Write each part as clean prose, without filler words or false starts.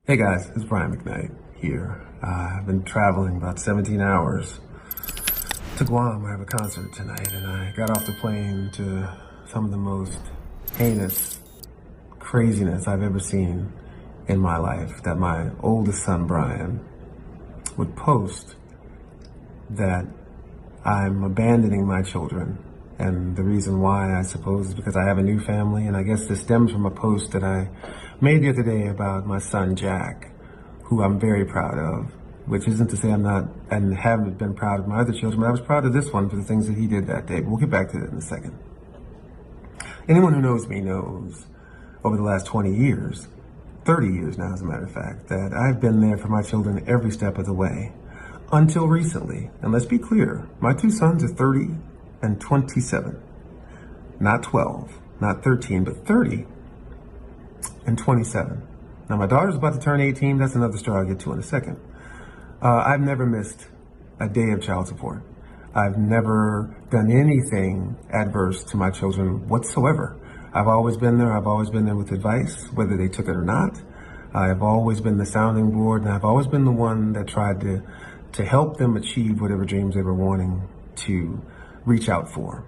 Hey guys, it's Brian McKnight here. I've been traveling about 17 hours to Guam. I have a concert tonight, and I got off the plane to some of the most heinous craziness I've ever seen in my life. That my oldest son, Brian, would post that I'm abandoning my children. And the reason why, I suppose, is because I have a new family, and I guess this stems from a post that I made the other day about my son, Jack, who I'm very proud of, which isn't to say I'm not and haven't been proud of my other children, but I was proud of this one for the things that he did that day. But we'll get back to that in a second. Anyone who knows me knows over the last 20 years, 30 years now, as a matter of fact, that I've been there for my children every step of the way until recently. And let's be clear, my two sons are 30 and 27, not 12, not 13, but 30 and 27. Now my daughter's about to turn 18. That's another story I'll get to in a second. I've never missed a day of child support. I've never done anything adverse to my children whatsoever. I've always been there. I've always been there with advice, whether they took it or not. I've always been the sounding board, and I've always been the one that tried to help them achieve whatever dreams they were wanting to reach out for.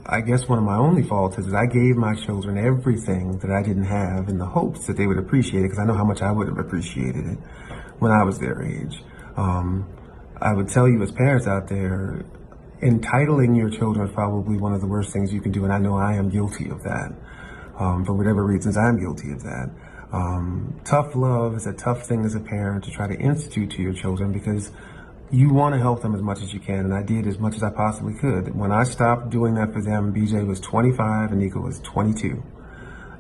I guess one of my only faults is that I gave my children everything that I didn't have in the hopes that they would appreciate it, because I know how much I would have appreciated it when I was their age. I would tell you, as parents out there, entitling your children is probably one of the worst things you can do, and I know I am guilty of that. For whatever reasons, I'm guilty of that. Tough love is a tough thing as a parent to try to institute to your children, because you want to help them as much as you can, and I did as much as I possibly could. When I stopped doing that for them, BJ was 25 and Nico was 22.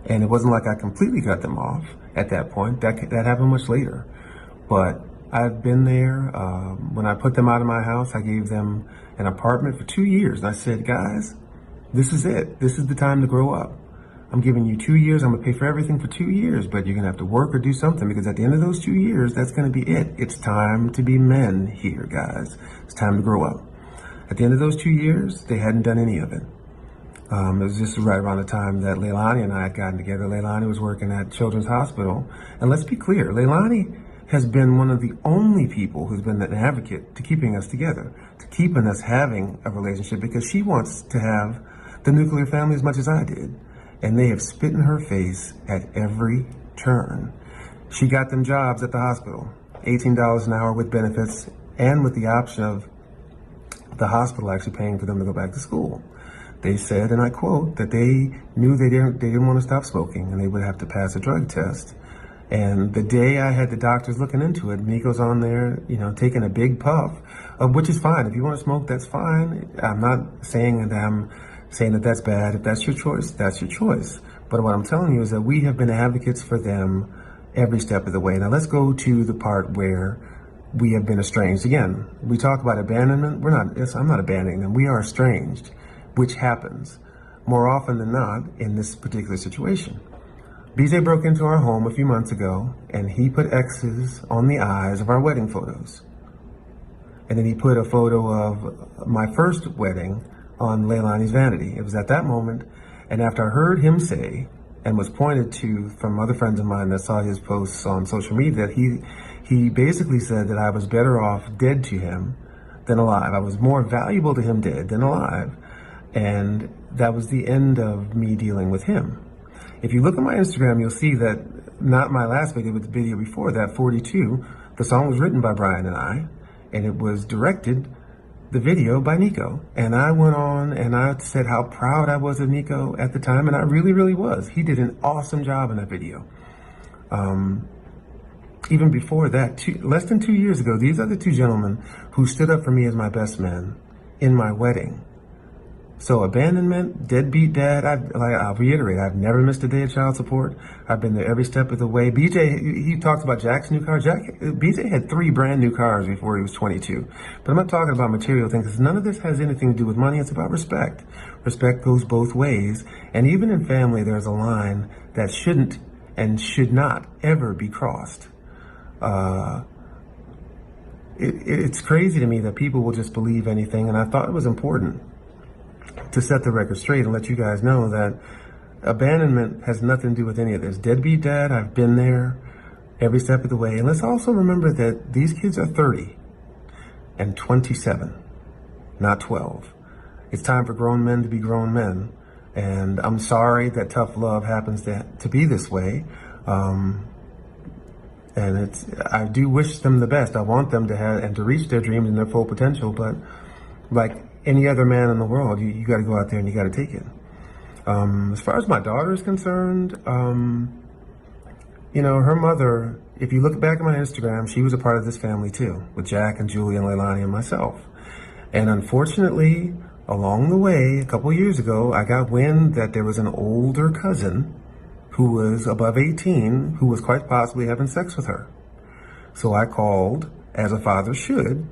And it wasn't like I completely cut them off at that point. That happened much later. But I've been there. When I put them out of my house, I gave them an apartment for 2 years. And I said, guys, this is it. This is the time to grow up. I'm giving you 2 years. I'm going to pay for everything for 2 years, but you're going to have to work or do something, because at the end of those 2 years, that's going to be it. It's time to be men here, guys. It's time to grow up. At the end of those 2 years, they hadn't done any of it. It was just right around the time that Leilani and I had gotten together. Leilani was working at Children's Hospital. And let's be clear, Leilani has been one of the only people who's been an advocate to keeping us together, to keeping us having a relationship, because she wants to have the nuclear family as much as I did. And they have spit in her face at every turn. She got them jobs at the hospital, $18 an hour with benefits, and with the option of the hospital actually paying for them to go back to school. They said, and I quote, that they knew they didn't want to stop smoking, and they would have to pass a drug test. And the day I had the doctors looking into it, Nico's on there, taking a big puff, which is fine. If you want to smoke, that's fine. I'm not saying that that's bad. If that's your choice, that's your choice. But what I'm telling you is that we have been advocates for them every step of the way. Now let's go to the part where we have been estranged. Again, we talk about abandonment. I'm not abandoning them. We are estranged, which happens more often than not in this particular situation. BJ broke into our home a few months ago, and he put X's on the eyes of our wedding photos. And then he put a photo of my first wedding on Leilani's vanity. It was at that moment, and after I heard him say, and was pointed to from other friends of mine that saw his posts on social media, that he basically said that I was better off dead to him than alive. I was more valuable to him dead than alive. And that was the end of me dealing with him. If you look at my Instagram, you'll see that, not my last video, but the video before that, 42, the song was written by Brian and I, and it was directed, the video, by Nico. And I went on and I said how proud I was of Nico at the time, and I really, really was. He did an awesome job in that video. Even before that, less than 2 years ago, these are the two gentlemen who stood up for me as my best man in my wedding. So abandonment, deadbeat dad, I'll reiterate, I've never missed a day of child support. I've been there every step of the way. BJ, he talks about Jack's new car. BJ had 3 brand new cars before he was 22. But I'm not talking about material things, because none of this has anything to do with money. It's about respect. Respect goes both ways. And even in family, there's a line that shouldn't and should not ever be crossed. It's crazy to me that people will just believe anything, and I thought it was important to set the record straight and let you guys know that abandonment has nothing to do with any of this. Deadbeat dad, I've been there. every step of the way. And let's also remember that these kids are 30 and 27, not 12. It's time for grown men to be grown men. And I'm sorry that tough love happens to be this way. And I do wish them the best. I want them to have and to reach their dreams and their full potential. But like any other man in the world, you got to go out there and you got to take it. As far as my daughter is concerned, you know, her mother, if you look back at my Instagram, she was a part of this family too, with Jack and Julie and Leilani and myself. And unfortunately, along the way, a couple years ago, I got wind that there was an older cousin who was above 18, who was quite possibly having sex with her. So I called, as a father should,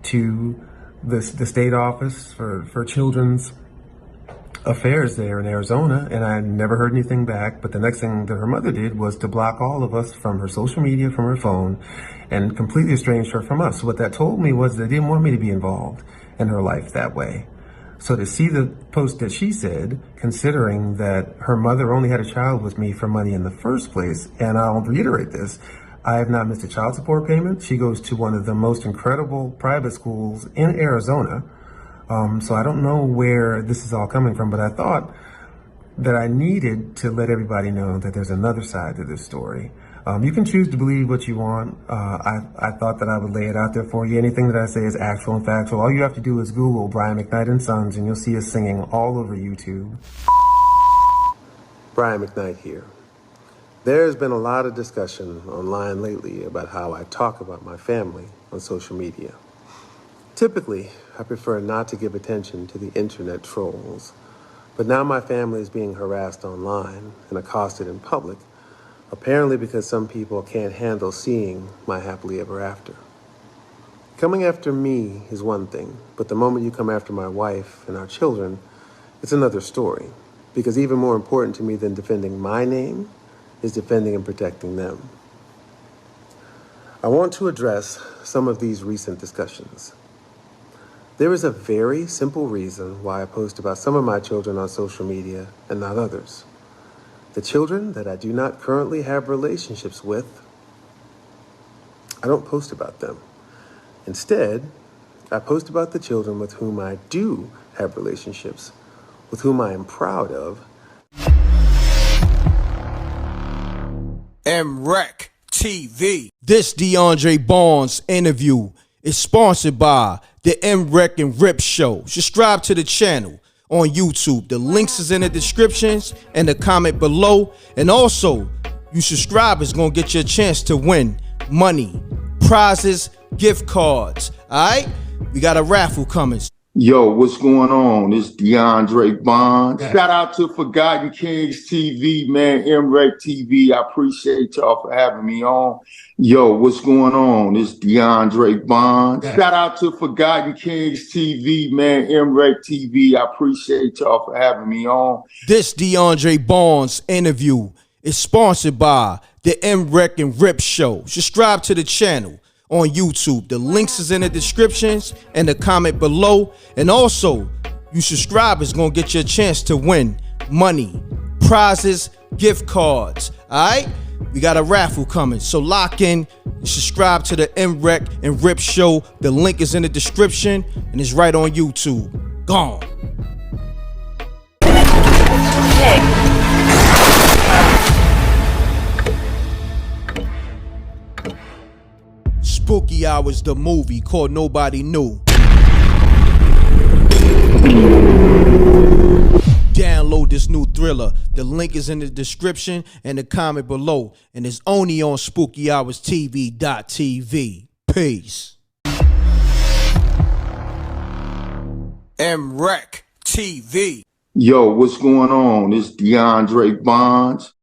to the state office for children's affairs there in Arizona, and I never heard anything back. But the next thing that her mother did was to block all of us from her social media, from her phone, and completely estranged her from us. So what that told me was they didn't want me to be involved in her life that way. So to see the post that she said, considering that her mother only had a child with me for money in the first place, and I'll reiterate this, I have not missed a child support payment. She goes to one of the most incredible private schools in Arizona. So I don't know where this is all coming from, but I thought that I needed to let everybody know that there's another side to this story. You can choose to believe what you want. I thought that I would lay it out there for you. Anything that I say is actual and factual. All you have to do is Google Brian McKnight and Sons, and you'll see us singing all over YouTube. Brian McKnight here. There's been a lot of discussion online lately about how I talk about my family on social media. Typically, I prefer not to give attention to the internet trolls, but now my family is being harassed online and accosted in public, apparently because some people can't handle seeing my happily ever after. Coming after me is one thing, but the moment you come after my wife and our children, it's another story, because even more important to me than defending my name is defending and protecting them. I want to address some of these recent discussions. There is a very simple reason why I post about some of my children on social media and not others. The children that I do not currently have relationships with, I don't post about them. Instead, I post about the children with whom I do have relationships, with whom I am proud of. MREC TV. This DeAndre Barnes interview is sponsored by the MREC and Rip Show. Subscribe to the channel on YouTube. The links is in the descriptions and the comment below. And also, you subscribers gonna get your chance to win money, prizes, gift cards. Alright? We got a raffle coming. Yo, what's going on? It's DeAndre Bond. Shout out to Forgotten Kings TV, man, MREC TV. I appreciate y'all for having me on. Yo, what's going on? It's DeAndre Bond. Shout out to Forgotten Kings TV, man, MREC TV. I appreciate y'all for having me on. This DeAndre Barnes interview is sponsored by the MREC and Rip Show. Subscribe to the channel on YouTube. The links is in the descriptions and the comment below. And also, you subscribers gonna get your chance to win money, prizes, gift cards. Alright? We got a raffle coming. So lock in and subscribe to the MREC and Rip Show. The link is in the description and it's right on YouTube. Gone. Spooky Hours, the movie called Nobody Knew. Download this new thriller. The link is in the description and the comment below. And it's only on SpookyHoursTV.tv. Peace. MREC TV. Yo, what's going on? It's DeAndre Bonds.